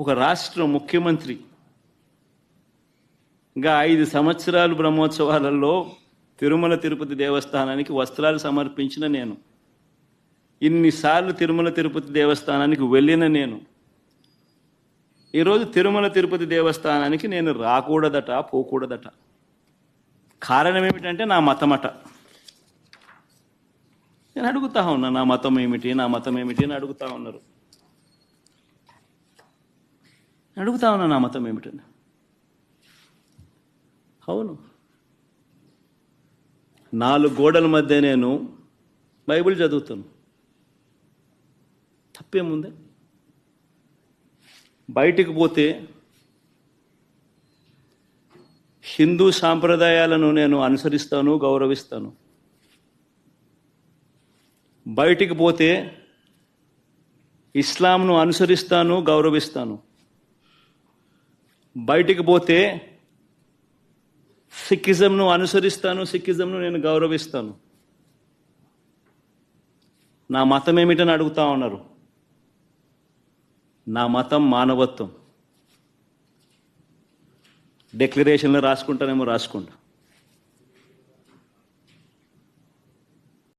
ఒక రాష్ట్ర ముఖ్యమంత్రిగా 5 సంవత్సరాలు బ్రహ్మోత్సవాలలో తిరుమల తిరుపతి దేవస్థానానికి వస్త్రాలు సమర్పించిన నేను, ఇన్నిసార్లు తిరుమల తిరుపతి దేవస్థానానికి వెళ్ళిన నేను, ఈరోజు తిరుమల తిరుపతి దేవస్థానానికి నేను రాకూడదట, పోకూడదట. కారణం ఏమిటంటే నా మతమట. నేను అడుగుతా ఉన్నా, నా మతం ఏమిటి, నా మతం ఏమిటి అని అడుగుతా ఉన్నారు. అడుగుతా ఉన్నా నా మతం ఏమిటని. అవును, 4 గోడల మధ్య నేను బైబిల్ చదువుతాను. తప్పేముంది? బయటికి పోతే హిందూ సాంప్రదాయాలను నేను అనుసరిస్తాను, గౌరవిస్తాను. బయటికి పోతే ఇస్లాంను అనుసరిస్తాను, గౌరవిస్తాను. బయటికి పోతే సిక్కిజంను అనుసరిస్తాను, సిక్కిజంను నేను గౌరవిస్తాను. నా మతం ఏమిటని అడుగుతా ఉన్నారు. నా మతం మానవత్వం. డిక్లరేషన్లో రాసుకుంటానేమో రాసుకుంటా.